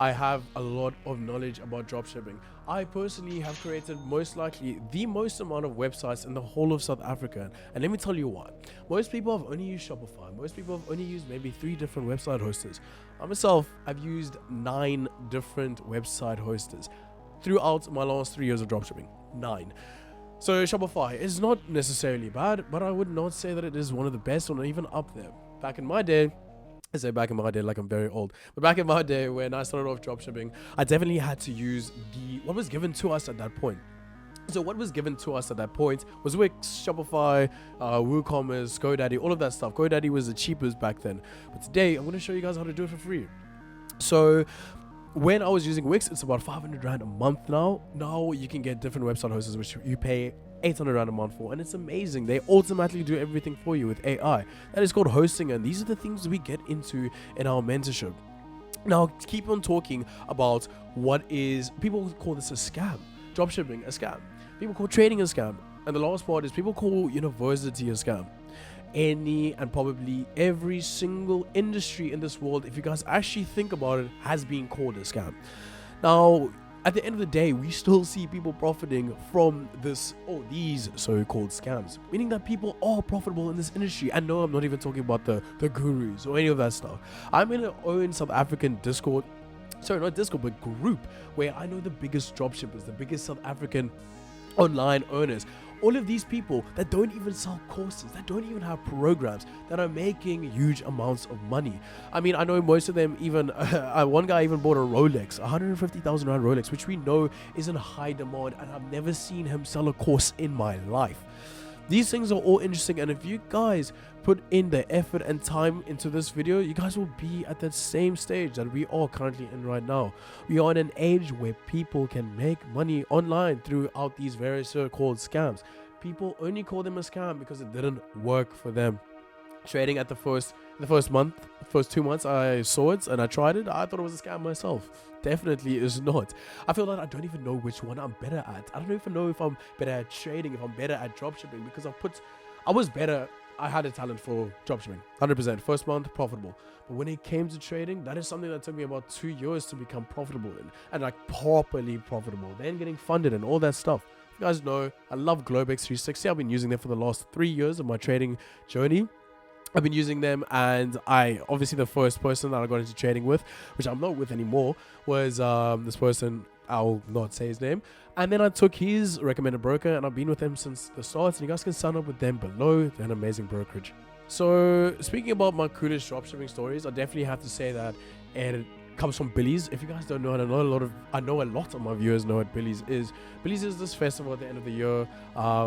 I have a lot of knowledge about dropshipping. I personally have created most likely the most amount of websites in the whole of South Africa. And let me tell you why. Most people have only used Shopify. Most people have only used maybe 3 different website hosters. I myself, I've used 9 different website hosters throughout my last 3 years of dropshipping. 9. So Shopify is not necessarily bad, but I would not say that it is one of the best or even up there. Back in my day, I say back in my day like I'm very old, but back in my day when I started off dropshipping, I definitely had to use what was given to us at that point. So what was given to us at that point was Wix, Shopify, WooCommerce, GoDaddy, all of that stuff. GoDaddy was the cheapest back then, but today I'm going to show you guys how to do it for free. So when I was using Wix, it's about 500 Rand a month now. Now you can get different website hosters which you pay 800 Rand a month for, and it's amazing. They automatically do everything for you with AI. That is called hosting, and these are the things we get into in our mentorship. Now, keep on talking about what is, people call this a scam. Dropshipping, a scam. People call trading a scam. And the last part is people call university a scam. Any and probably every single industry in this world, if you guys actually think about it, has been called a scam. Now, at the end of the day, we still see people profiting from these so-called scams, meaning that people are profitable in this industry. And no, I'm not even talking about the gurus or any of that stuff. I'm in an own South African Discord, sorry, not Discord, but group, where I know the biggest dropshippers, the biggest South African online owners, all of these people that don't even sell courses, that don't even have programs, that are making huge amounts of money. I mean, I know most of them even, one guy even bought a Rolex, 150,000 Rand Rolex, which we know is in high demand, and I've never seen him sell a course in my life. These things are all interesting, and if you guys put in the effort and time into this video, you guys will be at that same stage that we are currently in right now. We are in an age where people can make money online throughout these various so-called scams. People only call them a scam because it didn't work for them. Trading at the first 2 months I saw it and I tried it, I thought it was a scam myself. Definitely is not. I feel like I don't even know which one I'm better at. I don't even know if I'm better at trading, if I'm better at dropshipping, because I had a talent for dropshipping, 100%. First month, profitable. But when it came to trading, that is something that took me about 2 years to become profitable in, and like properly profitable. Then getting funded and all that stuff. You guys know, I love Globex 360. I've been using them for the last 3 years of my trading journey. I've been using them, and obviously the first person that I got into trading with, which I'm not with anymore, was this person. I'll not say his name. And then I took his recommended broker, and I've been with them since the start. And you guys can sign up with them below. They're an amazing brokerage. So speaking about my coolest dropshipping stories, I definitely have to say that it comes from Billy's. If you guys don't know, and I know a lot of my viewers know what Billy's is. Billy's is this festival at the end of the year,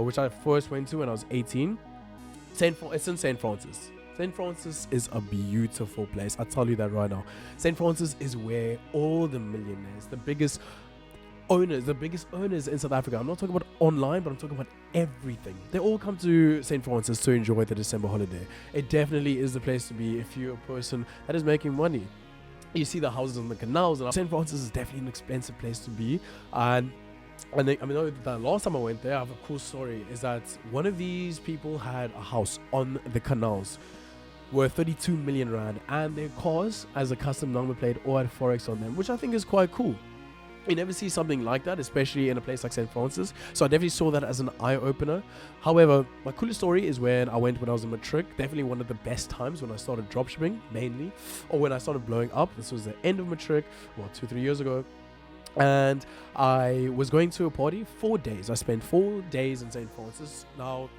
which I first went to when I was 18. It's in St. Francis. St. Francis is a beautiful place. I tell you that right now. St. Francis is where all the millionaires, the biggest owners in South Africa. I'm not talking about online, but I'm talking about everything. They all come to St. Francis to enjoy the December holiday. It definitely is the place to be if you're a person that is making money. You see the houses on the canals, and St. Francis is definitely an expensive place to be. And the last time I went there, I have a cool story, is that one of these people had a house on the canals worth 32 million Rand, and their cars as a custom number plate all had Forex on them, which I think is quite cool. You never see something like that, especially in a place like St. Francis. So I definitely saw that as an eye-opener. However, my coolest story is when I went when I was in matric. Definitely one of the best times when I started dropshipping, mainly, or when I started blowing up. This was the end of matric, 2-3 years ago. And I was going to a party 4 days. I spent 4 days in St. Francis. Now,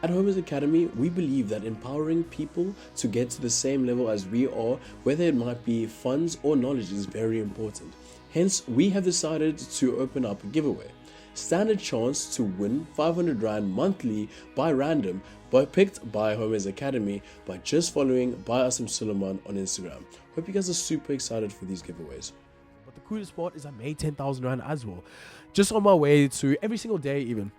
at Homer's Academy, we believe that empowering people to get to the same level as we are, whether it might be funds or knowledge, is very important. Hence, we have decided to open up a giveaway. Stand a chance to win 500 Rand monthly by random, but picked by Homer's Academy by just following by Asim Suleiman on Instagram. Hope you guys are super excited for these giveaways. But the coolest part is I made 10,000 Rand as well. Just on my way to every single day even.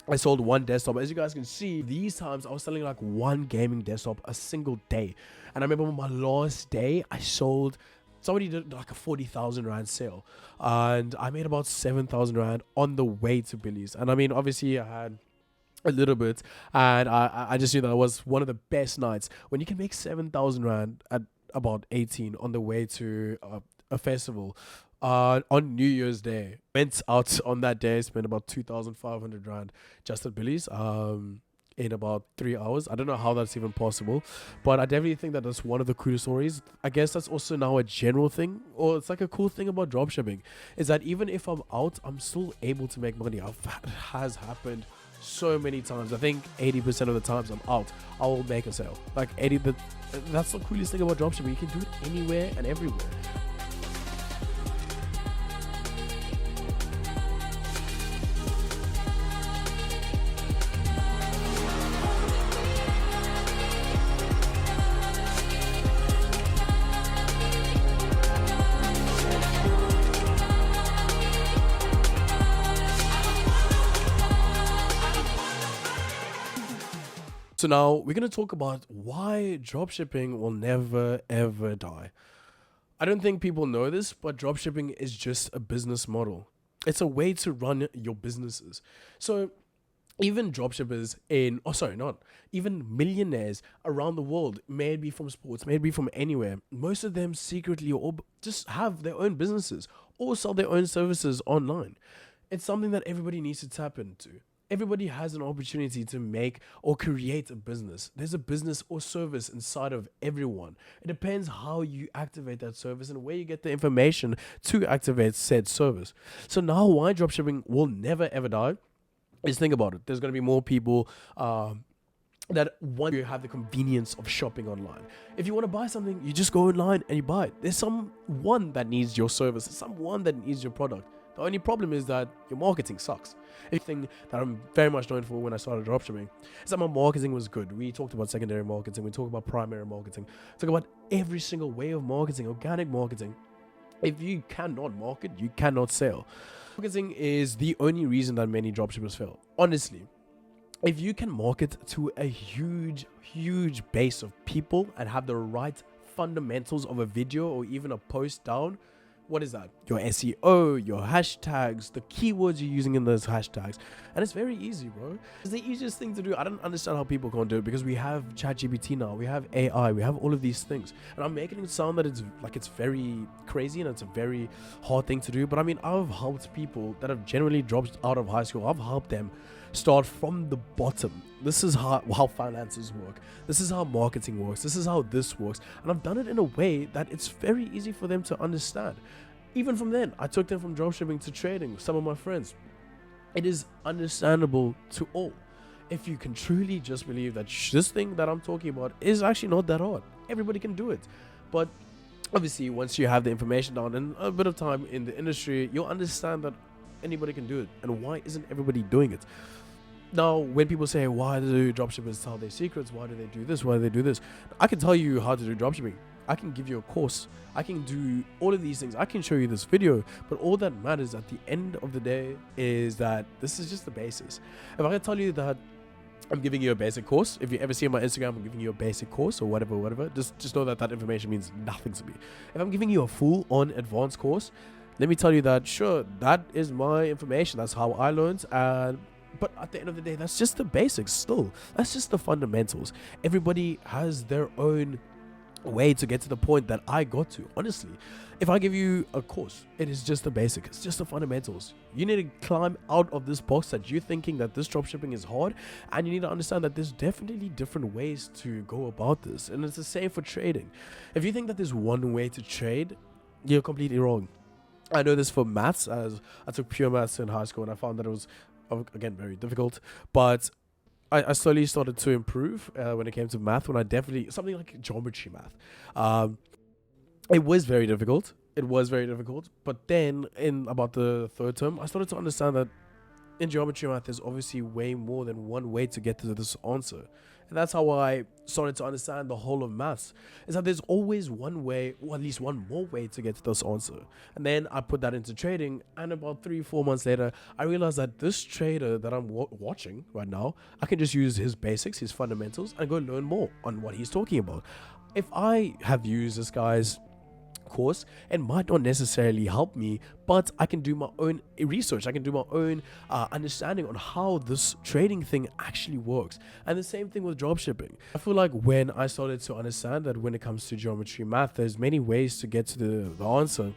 I sold one desktop. As you guys can see, these times I was selling like one gaming desktop a single day. And I remember on my last day, somebody did like a 40,000 Rand sale. And I made about 7,000 Rand on the way to Billy's. And I mean, obviously I had a little bit. And I just knew that it was one of the best nights. When you can make 7,000 Rand at about 18 on the way to a festival on New Year's Day. Went out on that day, spent about 2,500 Rand just at Billy's in about 3 hours. I don't know how that's even possible, but I definitely think that that's one of the coolest stories. I guess that's also now a general thing, or it's like a cool thing about dropshipping, is that even if I'm out, I'm still able to make money. It has happened so many times. I think 80% of the times I'm out, I will make a sale. Like that's the coolest thing about dropshipping. You can do it anywhere and everywhere. So now we're going to talk about why dropshipping will never ever die. I don't think people know this, but dropshipping is just a business model. It's a way to run your businesses. So even dropshippers even millionaires around the world, may it be from sports, may it be from anywhere, most of them secretly or just have their own businesses or sell their own services online. It's something that everybody needs to tap into. Everybody has an opportunity to make or create a business. There's a business or service inside of everyone. It depends how you activate that service and where you get the information to activate said service. So now why dropshipping will never ever die is, think about it. There's going to be more people that want to have the convenience of shopping online. If you want to buy something, you just go online and you buy it. There's someone that needs your service. There's someone that needs your product. The only problem is that your marketing sucks. A thing that I'm very much known for when I started dropshipping is that my marketing was good. We talked about secondary marketing, we talked about primary marketing, talk about every single way of marketing, organic marketing. If you cannot market, you cannot sell. Marketing is the only reason that many dropshippers fail. Honestly, if you can market to a huge base of people and have the right fundamentals of a video or even a post down, what is that? Your SEO, your hashtags, the keywords you're using in those hashtags. And it's very easy, bro. It's the easiest thing to do. I don't understand how people can't do it, because we have ChatGPT now, we have AI, we have all of these things. And I'm making it sound that it's very crazy and it's a very hard thing to do. But I mean, I've helped people that have generally dropped out of high school. I've helped them start from the bottom. This is how finances work. This is how marketing works. This is how this works. And I've done it in a way that it's very easy for them to understand. Even from then, I took them from dropshipping to trading with some of my friends. It is understandable to all. If you can truly just believe that this thing that I'm talking about is actually not that hard. Everybody can do it. But obviously, once you have the information down and a bit of time in the industry, you'll understand that anybody can do it. And why isn't everybody doing it? Now, when people say, why do dropshippers tell their secrets? Why do they do this? Why do they do this? I can tell you how to do dropshipping. I can give you a course. I can do all of these things. I can show you this video. But all that matters at the end of the day is that this is just the basis. If I can tell you that I'm giving you a basic course, if you ever see on my Instagram, I'm giving you a basic course or whatever, just know that information means nothing to me. If I'm giving you a full-on advanced course, let me tell you that, sure, that is my information. That's how I learned. But at the end of the day, that's just the basics still. That's just the fundamentals. Everybody has their own way to get to the point that I got to. Honestly, if I give you a course, it is just the basic. It's just the fundamentals. You need to climb out of this box that you're thinking that this dropshipping is hard, and you need to understand that there's definitely different ways to go about this. And it's the same for trading. If you think that there's one way to trade, you're completely wrong. I know this for maths, as I took pure maths in high school, and I found that it was, again, very difficult. But I slowly started to improve when it came to math, when I definitely, something like geometry math. It was very difficult. But then in about the third term, I started to understand that in geometry math, there's obviously way more than one way to get to this answer. And that's how I started to understand the whole of maths, is that there's always one way, or at least one more way to get to this answer. And then I put that into trading, and about 3-4 months later, I realized that this trader that I'm watching right now, I can just use his basics, his fundamentals, and go learn more on what he's talking about. If I have used this guy's course, and might not necessarily help me, but I can do my own research. I can do my own understanding on how this trading thing actually works. And the same thing with dropshipping. I feel like when I started to understand that when it comes to geometry math, there's many ways to get to the answer.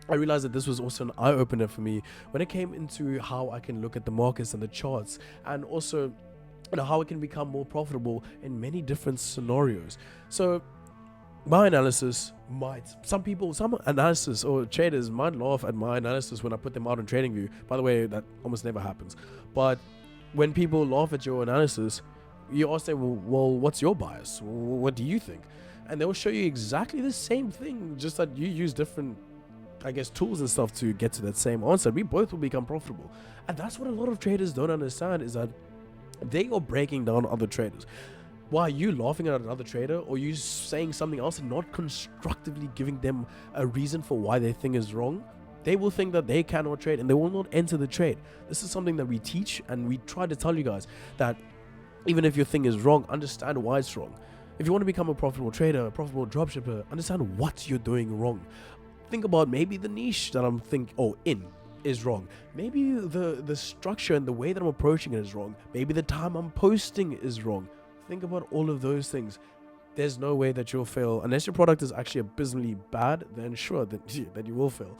I realized that this was also an eye-opener for me when it came into how I can look at the markets and the charts, and also how it can become more profitable in many different scenarios. So my analysis some analysis or traders might laugh at my analysis when I put them out on TradingView. By the way, that almost never happens. But when people laugh at your analysis, you ask them, well, what's your bias? What do you think? And they'll show you exactly the same thing, just that you use different, I guess, tools and stuff to get to that same answer. We both will become profitable. And that's what a lot of traders don't understand, is that they are breaking down other traders. Why are you laughing at another trader, or you saying something else and not constructively giving them a reason for why their thing is wrong? They will think that they cannot trade and they will not enter the trade. This is something that we teach, and we try to tell you guys that even if your thing is wrong, understand why it's wrong. If you want to become a profitable trader, a profitable dropshipper, understand what you're doing wrong. Think about maybe the niche that I'm in is wrong. Maybe the structure and the way that I'm approaching it is wrong. Maybe the time I'm posting is wrong. Think about all of those things. There's no way that you'll fail unless your product is actually abysmally bad. Then sure, that you will fail.